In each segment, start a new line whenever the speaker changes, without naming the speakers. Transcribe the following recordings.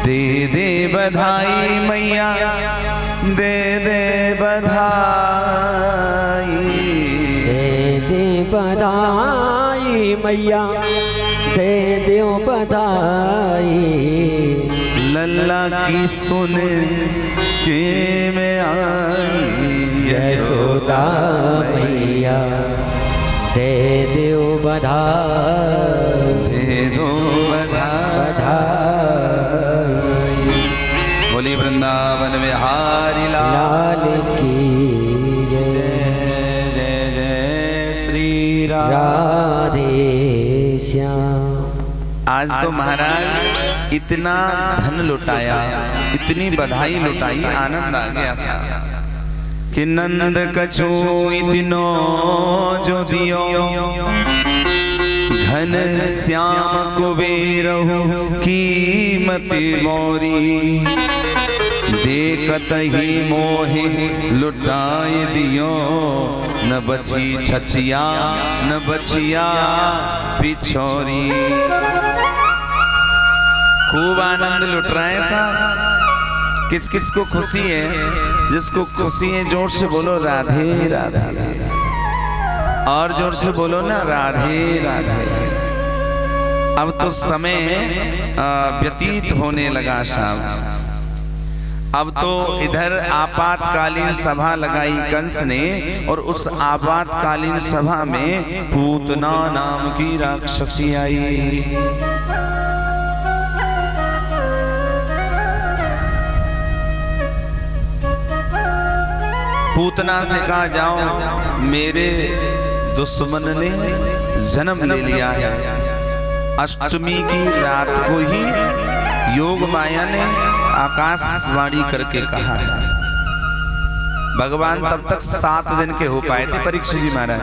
दे दे बधाई मैया, दे दे बधाई,
दे दे बधाई मैया, दे दो बधाई।
लल्ला की सुन के मैं आई
यशोदा मैया, दे दो बधाई,
दे दो बधाई। बोली वृंदावन बिहारी
लाल की जय।
जय जय श्री राम।
राधे श्याम।
आज तो महाराज इतना धन लुटाया, इतनी बधाई लुटाई, आनंद आ गया सा कि नंद कछु इतनो जो दियो, घन श्याम कुबेरहु कीमती मोरी, देखत ही मोहे लुटाए दियो, न बची छचिया न बचिया पिछोरी। खूब आनंद लुट रहा है साहब। किस किस को खुशी है? जिसको खुशी है जोर से बोलो राधे राधे, और जोर से बोलो ना राधे राधे। अब तो समय व्यतीत होने लगा साहब। अब तो इधर आपातकालीन सभा लगाई कंस ने, और उस आपातकालीन सभा में पूतना नाम की राक्षसी आई। पूतना से कहा जाओ मेरे दुश्मन ने जन्म ले लिया है। अष्टमी की रात को ही योग माया ने आकाशवाणी करके कहा है। भगवान तब तक 7 दिन के हो पाए थे परीक्षित जी महाराज,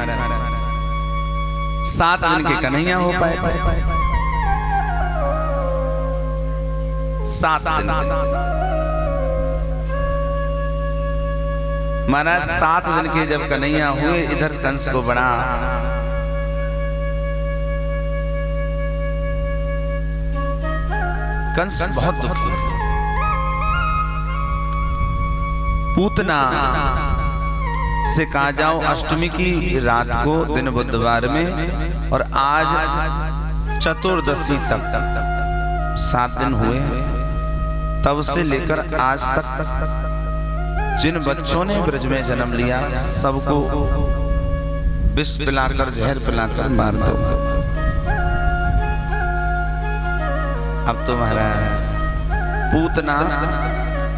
7 दिन के कन्हैया हो पाए थे, 7 दिन महाराज। 7 दिन के जब कन्हैया हुए, इधर कंस को बड़ा कंस बहुत दुखी। पूतना से कहा जाओ अष्टमी की रात को दिन बुधवार में, और आज चतुर्दशी तक 7 दिन हुए, तब से लेकर आज तक जिन बच्चों ने ब्रज में जन्म लिया सबको विष पिलाकर, जहर पिलाकर मार दो। अब तो महाराज पूतना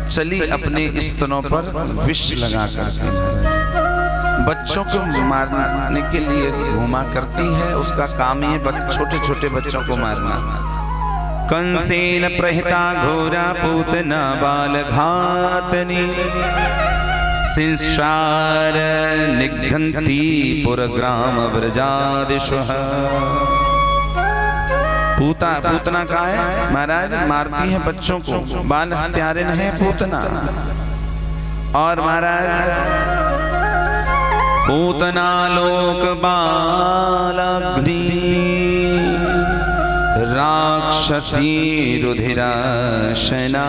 चली अपने स्तनों पर विष लगा करके बच्चों को मारने के लिए घूमा करती है। उसका काम ही छोटे छोटे बच्चों को मारना। कंसेन प्रहिता घोरा पूतना बाल घातनी, संसार निघंती पुरग्राम ब्रजादिशुः। पूतना का है महाराज, मारती है बच्चों को, बाल हत्यारिन है पूतना। और महाराज पूतना लोक बालाग्नि, राक्षसी रुधिराशना।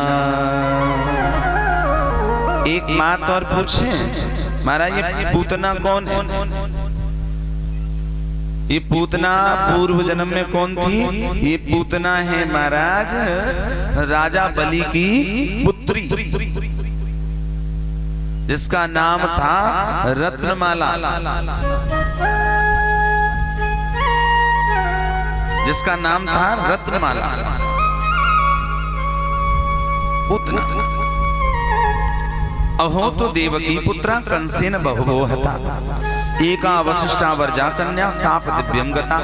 एक बात और पूछे महाराज, ये पूतना कौन है? ये पूतना पूर्व जन्म में कौन थी? ये पूतना है महाराज राजा बलि की पुत्री, जिसका नाम था रत्नमाला, जिसका नाम था रत्नमाला। पूतना अहो तो देवकी पुत्रा कंसेन बहुवो हता, एका वशिष्ठा वर्जा कन्या साप दिव्यम गता।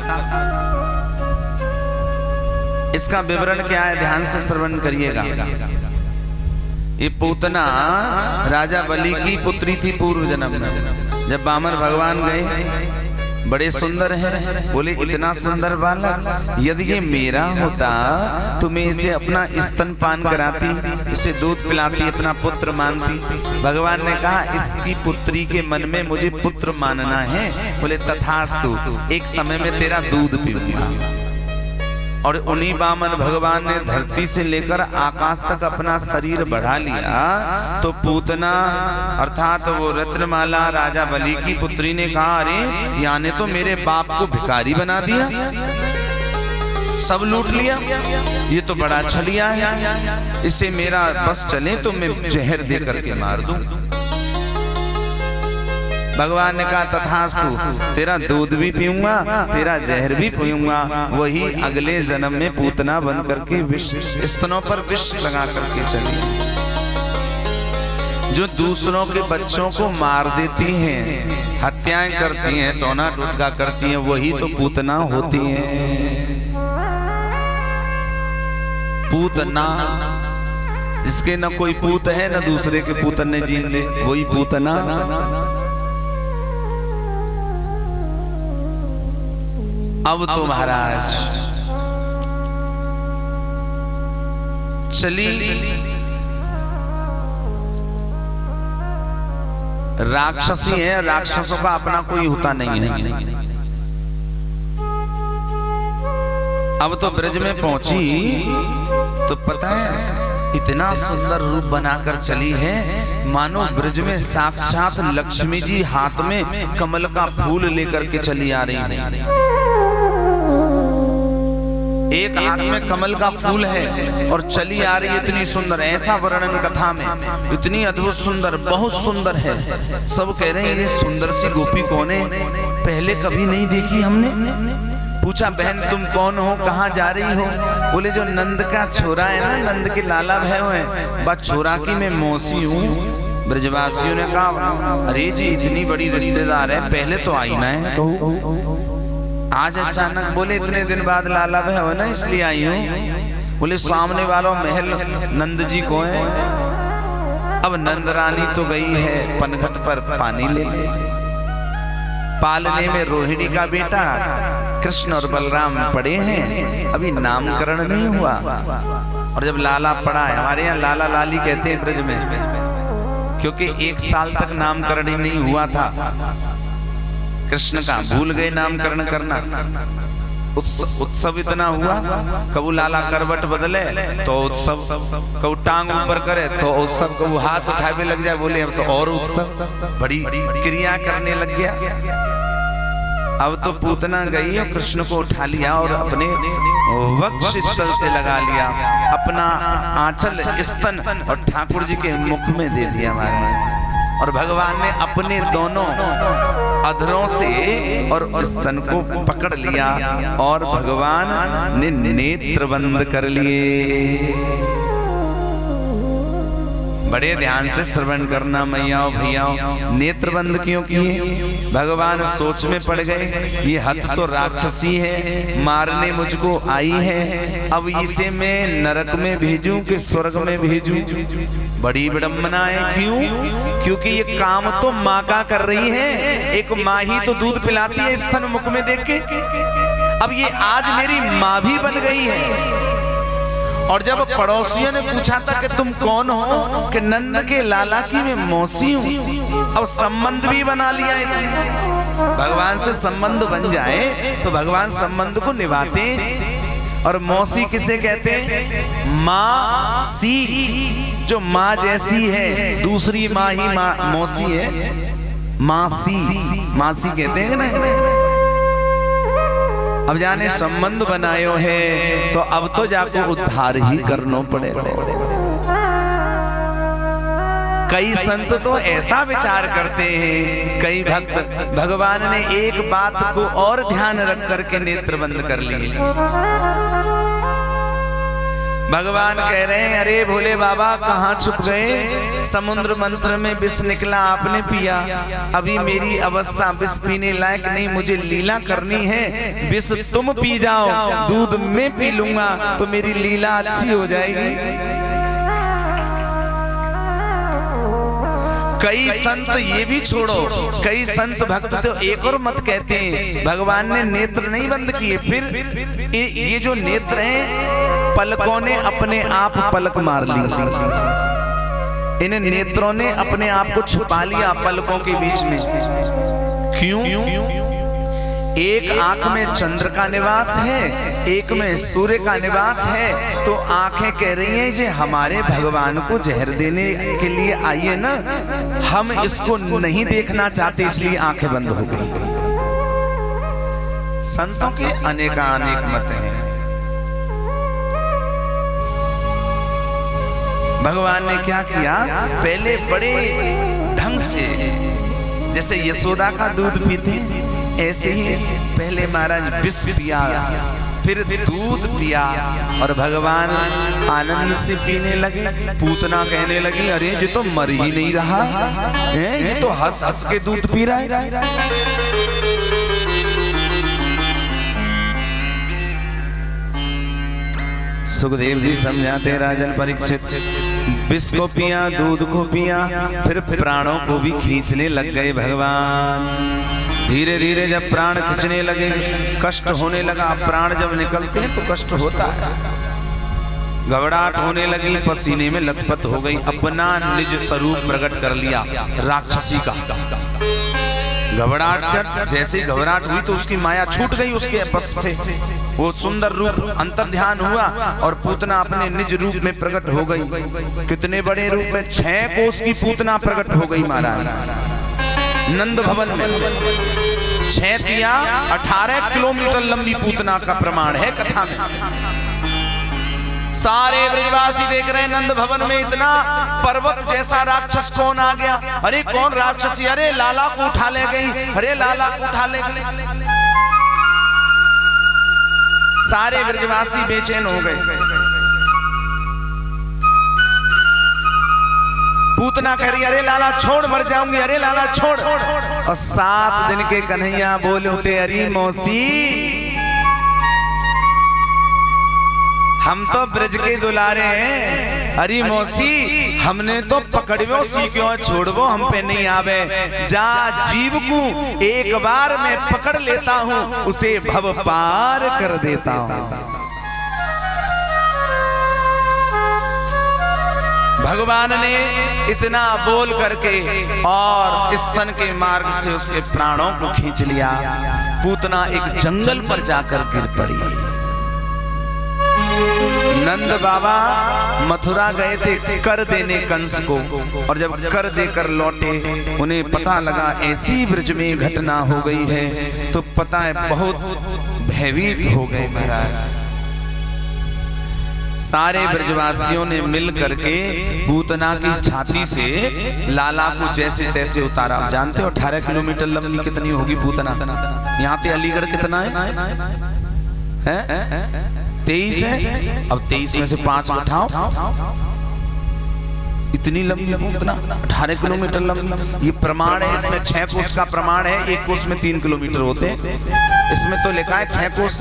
इसका विवरण क्या है, ध्यान से श्रवण करिएगा। ये पूतना राजा बलि की पुत्री थी पूर्व जन्म में। जब वामन भगवान गए, बड़े सुंदर हैं, बोले इतना सुंदर बालक, यदि ये मेरा होता तो मैं इसे अपना स्तनपान कराती, इसे दूध पिलाती, अपना पुत्र मानती। भगवान ने कहा इसकी पुत्री के मन में मुझे पुत्र मानना है। बोले तथास्तु, एक समय में तेरा दूध पीऊंगा। और उन्हीं वामन भगवान ने धरती से लेकर आकाश तक अपना शरीर बढ़ा लिया, तो पूतना अर्थात वो रत्नमाला राजा बलि की पुत्री ने कहा, अरे यहाँ ने तो मेरे बाप को भिखारी बना दिया, सब लूट लिया, ये तो बड़ा छलिया है, इसे मेरा बस चले तो मैं जहर दे करके मार दूं। भगवान ने कहा, तथास्तु, तेरा दूध भी पीऊंगा, तेरा जहर भी पीऊंगा, वही अगले जन्म में पूतना बन करके विष स्तनों पर विष लगा करके चली। जो दूसरों के बच्चों को मार देती हैं, हत्याएं करती हैं, टोना टोटका करती हैं, वही तो पूतना होती हैं। पूतना, जिसके न कोई पूत है न दूसरे के पूतन ने जीन दे, वही पूतना। अब तो महाराज चली राक्षसी है, राक्षसों का अपना कोई होता नहीं है। अब तो ब्रज में पहुंची तो पता है इतना सुंदर रूप बनाकर चली है, मानो ब्रज में साक्षात लक्ष्मी जी हाथ में कमल का फूल लेकर के चली आ रही है। एक हाथ में कमल का फूल है और चली आ रही इतनी सुंदर, ऐसा वर्णन कथा में इतनी अद्भुत सुंदर, बहुत सुंदर है। सब कह रहे हैं ये सुंदर सी गोपी कौन है, पहले कभी नहीं देखी हमने। पूछा, बहन तुम कौन हो, कहाँ जा रही हो? बोले जो नंद का छोरा है ना, नंद के लाला भैव है, बस छोरा की मैं मौसी हूँ। ब्रजवासियों ने कहा, अरे जी इतनी बड़ी रिश्तेदार है, पहले तो आई ना है। आज अचानक बोले इतने दिन बाद लाला भैव है ना, इसलिए आई हूँ। बोले सामने वालों महल नंद जी को है। अब नंद रानी तो गई है पनघट पर पानी ले ले। पालने में रोहिणी का बेटा कृष्ण और बलराम पड़े हैं, अभी नामकरण नहीं हुआ। और जब लाला पड़ा है, हमारे यहाँ लाला लाली कहते हैं ब्रज में, क्योंकि 1 साल तक नामकरण ही नहीं हुआ था कृष्ण का, भूल गए नामकरण करना। उत्सव इतना हुआ, कबू लाला करवट बदले तो उत्सव, कबू टांग ऊपर करे तो उत्सव, कबू हाथ उठावे लग जाए, बोले अब तो और उत्सव, बड़ी क्रिया करने लग गया। अब तो पूतना गई और कृष्ण को उठा लिया और अपने वक्ष स्थल से लगा लिया, अपना आंचल स्तन और ठाकुर जी के मुख में दे दिया हमारे। और भगवान ने अपने दोनों अधरों से और स्तन को पकड़ लिया और भगवान ने नेत्र बंद कर लिए। बड़े ध्यान से श्रवण करना मैया भैया, नेत्र बंद क्यों किए? भगवान सोच में पड़ गए, ये हथ तो राक्षसी है, मारने मुझको आई है, अब इसे मैं नरक में भेजूं कि स्वर्ग में भेजूं? बड़ी विडंबना है। क्यों? क्योंकि ये काम तो माँ का कर रही है, एक माँ ही तो दूध पिलाती है स्तन मुख में देख के। अब ये आज मेरी माँ भी बन गई है। और जब पड़ोसियों ने पूछा था कि तुम कौन हो, कि नंद के लाला की मैं मौसी हूँ। अब संबंध भी बना लिया इसने। भगवान से संबंध बन जाए तो भगवान संबंध को निभाते। और मौसी किसे कहते हैं? माँ सी, जो माँ जैसी है, दूसरी माँ ही माँ मौसी है, मासी, मासी कहते हैं ना। अब जाने संबंध बनायो है तो अब तो जाको उद्धार ही करना पड़ेगा। कई संत तो ऐसा विचार करते हैं, कई भक्त भगवान ने एक बात को और ध्यान रख करके नेत्र बंद कर लिए। भगवान कह रहे हैं, अरे भोले बाबा कहाँ छुप गए? समुद्र मंत्र में विष निकला, आपने पिया, अभी मेरी अवस्था विष पीने लायक नहीं, मुझे लीला करनी है। विष तुम पी जाओ, दूध मैं पी लूंगा तो मेरी लीला अच्छी हो जाएगी। कई संत ये भी छोड़ो, कई संत भक्त तो एक और मत कहते हैं, भगवान ने नेत्र नहीं बंद किए, फिर ये जो नेत्र हैं पलकों ने अपने आप पलक मार ली, इन नेत्रों ने अपने आप को छुपा लिया पलकों के बीच में। क्यों? एक आंख में चंद्र का निवास है, एक में सूर्य का निवास है। तो आंखें कह रही हैं जे हमारे भगवान को जहर देने के लिए आइए ना, हम इसको नहीं देखना चाहते, इसलिए आंखें बंद हो गई। संतों के अनेकानेक मत हैं। भगवान ने क्या किया, पहले बड़े ढंग से, जैसे यशोदा का दूध पीते हैं ऐसे ही पहले महाराज विष पिया, फिर दूध पिया, और भगवान आनंद से पीने लगे। पूतना कहने लगी अरे ये तो मर ही नहीं रहा है, ये तो हंस हंस के दूध पी रहा है। सुखदेव जी समझाते राजन परीक्षित, विष को पिया, दूध को पिया, फिर प्राणों को भी खींचने लग गए भगवान। धीरे धीरे जब प्राण खींचने लगे, कष्ट होने लगा। प्राण जब निकलते हैं तो कष्ट होता है। घबराहट होने लगी, पसीने में लथपथ हो गई, अपना निज स्वरूप प्रकट कर लिया राक्षसी का। घबराहट कर, जैसे घबराहट हुई तो उसकी माया छूट गई उसके बस से, वो सुंदर रूप अंतर्ध्यान हुआ और पूतना अपने निज रूप में प्रकट हो गई। कितने बड़े रूप में, 6 कोस की पूतना प्रकट हो गई महाराज नंद भवन में। 6 तिया 18 किलोमीटर लंबी पूतना का प्रमाण है कथा में। सारे ब्रजवासी देख रहे हैं नंद भवन में इतना पर्वत जैसा राक्षस कौन आ गया। अरे कौन राक्षसी, अरे लाला को उठा ले गई, अरे लाला को उठा ले गई। सारे ब्रजवासी बेचैन हो गए। पूतना कह रही अरे लाला छोड़, मर जाऊंगी, अरे लाला छोड़। और 7 दिन के कन्हैया बोले होते अरे मौसी हम तो ब्रज के दुलारे हैं, अरे मौसी हमने तो पकड़वो सीखो छोड़वो हम पे नहीं आवे। जा जीव को एक बार मैं पकड़ लेता हूँ, उसे भव पार कर देता हूँ। भगवान ने इतना बोल करके और स्तन के मार्ग से उसके प्राणों को खींच लिया। पूतना एक जंगल पर जाकर गिर पड़ी। नंद बाबा मथुरा गए थे कर देने कंस को, और जब कर देकर लौटे उन्हें पता लगा ऐसी ब्रज में घटना हो गई है, तो पता है बहुत भयभीत हो गए महाराज। सारे ब्रजवासियों ने मिल करके पूतना की छाती से लाला को जैसे तैसे उतारा। आप जानते हो 18 किलोमीटर लंबी कितनी होगी पूतना। यहाँ पे अलीगढ़ कितना है? 23 है। अब 23 में से 5 उठाओ, इतनी लंबी पूतना 18 किलोमीटर लंबी। ये प्रमाण है, इसमें 6 कोस का प्रमाण है। 1 कोस में 3 किलोमीटर होते हैं, इसमें तो लिखा है 6 कोस।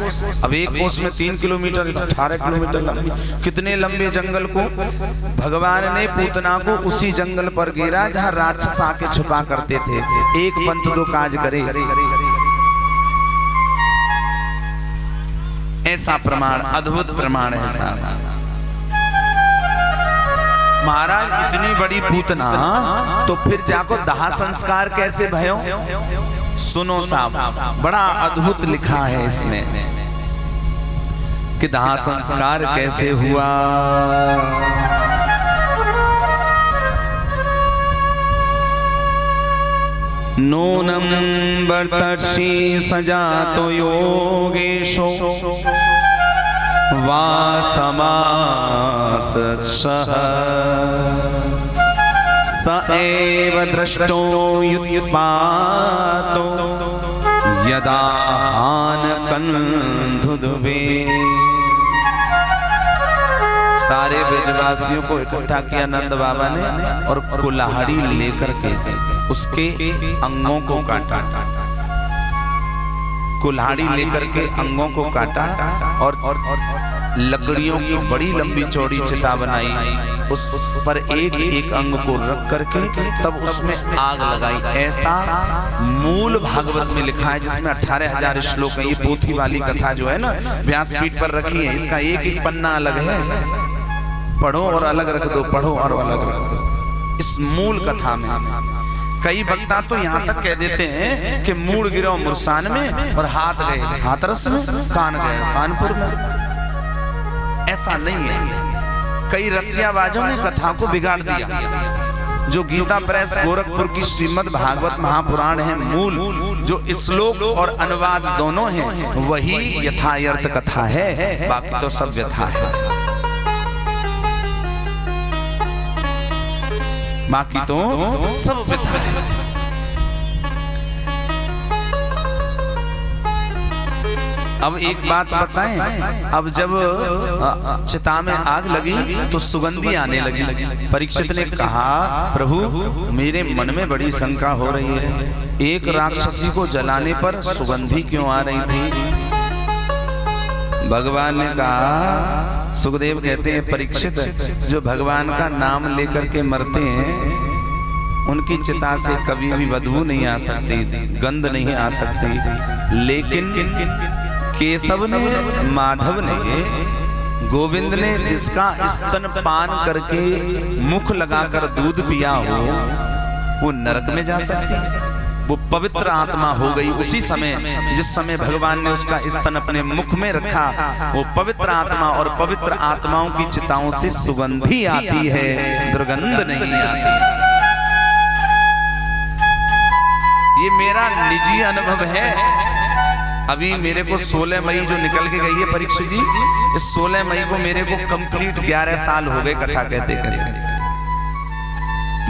अब 1 कोस में 3 किलोमीटर, 18 किलोमीटर लंबी। कितने लंबे जंगल को भगवान ने पूतना को उसी जंगल पर गिरा जहां राक्षस आके छुपा करते थे। एक पंथ 2 काज करे, ऐसा प्रमाण, अद्भुत प्रमाण है साहब। महाराज इतनी बड़ी पूतना, तो फिर जाको दाह संस्कार कैसे भयो? सुनो साहब, बड़ा अद्भुत लिखा है इसमें कि दाह संस्कार कैसे हुआ। नूनम वर्तर्षि सजातो योगेशो वासमासः स एव दृष्टो युत्पातो यदा आनकन्धुद्वे। सारे ब्रजवासियों को इकट्ठा किया नंद बाबा ने और कुल्हाड़ी लेकर के उसके अंगों को काटा। कुल्हाड़ी लेकर के अंगों को काटा और लकड़ियों की बड़ी लंबी चौड़ी चिता बनाई, उस पर एक एक अंग को रख करके तब उसमें आग लगाई। ऐसा मूल भागवत में लिखा है जिसमें 18,000 श्लोक है। ये पोथी वाली कथा जो है ना व्यासपीठ पर रखी है, इसका एक एक पन्ना अलग है। पढ़ो और अलग रख दो, पढ़ो और अलग रख दो। इस मूल कथा में कई वक्ता तो यहाँ तक कह देते हैं कि मूड गिरो मुरसान में और हाथ गए हाथरस में, कान गए कानपुर में। ऐसा नहीं है। कई रसियाबाजों ने कथा को बिगाड़ दिया। जो गीता प्रेस गोरखपुर की श्रीमद् भागवत महापुराण है मूल, जो श्लोक और अनुवाद दोनों हैं, वही यथार्थ कथा है, बाकी तो सब व्यथा है। बाकी तो सब व्यथा है। अब एक बात बताएं, अब जब चिता में आग लगी तो सुगंधी आने लगी। परीक्षित ने कहा, प्रभु मेरे मन में बड़ी शंका हो रही है, एक राक्षसी को जलाने पर सुगंधी क्यों आ रही थी? भगवान ने कहा, सुखदेव कहते हैं परीक्षित, जो भगवान का नाम लेकर के मरते हैं उनकी चिता से कभी भी बदबू नहीं आ सकती, गंध नहीं आ सकती। लेकिन केशव ने, माधव ने, गोविंद ने जिसका स्तन पान करके मुख लगाकर दूध पिया हो, वो नरक में जा सकती है। वो पवित्र आत्मा हो गई उसी समय जिस समय भगवान ने उसका स्तन अपने मुख में रखा। वो पवित्र आत्मा, और पवित्र आत्माओं की चिताओं से सुगंधी आती है, दुर्गंध नहीं आती। ये मेरा निजी अनुभव है। अभी मेरे को 16 मई जो निकल के गई है परीक्षित जी, इस 16 मई को मेरे को कंप्लीट 11 साल हो गए कथा कहते कहते,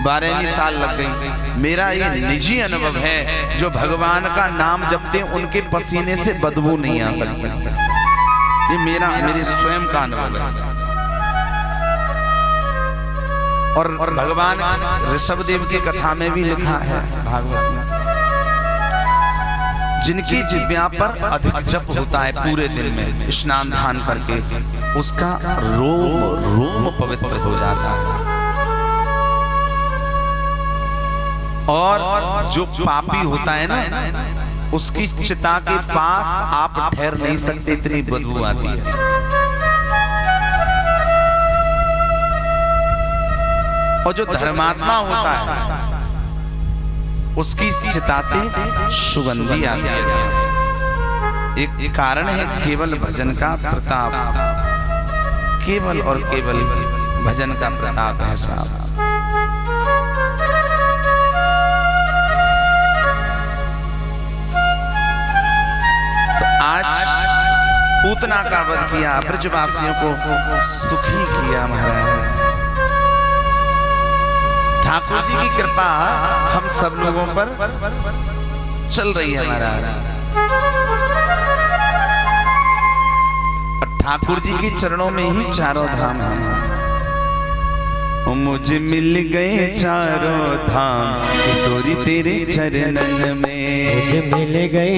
12वीं साल लग गई। मेरा ये निजी अनुभव है, जो भगवान का नाम जपते उनके पसीने से बदबू नहीं आ सकती। ये मेरे स्वयं का अनुभव है। और भगवान ऋषभदेव की कथा में भी लिखा है भागवत में, जिनकी जिह्वा पर अधिक जप होता है पूरे दिन में स्नान ध्यान करके, उसका रोम रोम पवित्र हो जाता है। और जो पापी होता है ना, उसकी चिता के पास आप ठहर नहीं सकते, इतनी बदबू आती है। और जो धर्मात्मा होता है उसकी चिता से सुगंधी आती है। एक कारण है केवल भजन का प्रताप, केवल और केवल भजन का प्रताप है साहब। तो आज पूतना का वध किया, ब्रजवासियों को सुखी किया महाराज। ठाकुर जी की कृपा हम सब लोगों पर चल रही है महाराज। ठाकुर जी के चरणों में ही चारों धाम हैं। मुझे मिल गए चारों धाम किशोरी तेरे चरणन में,
मुझे मिल गए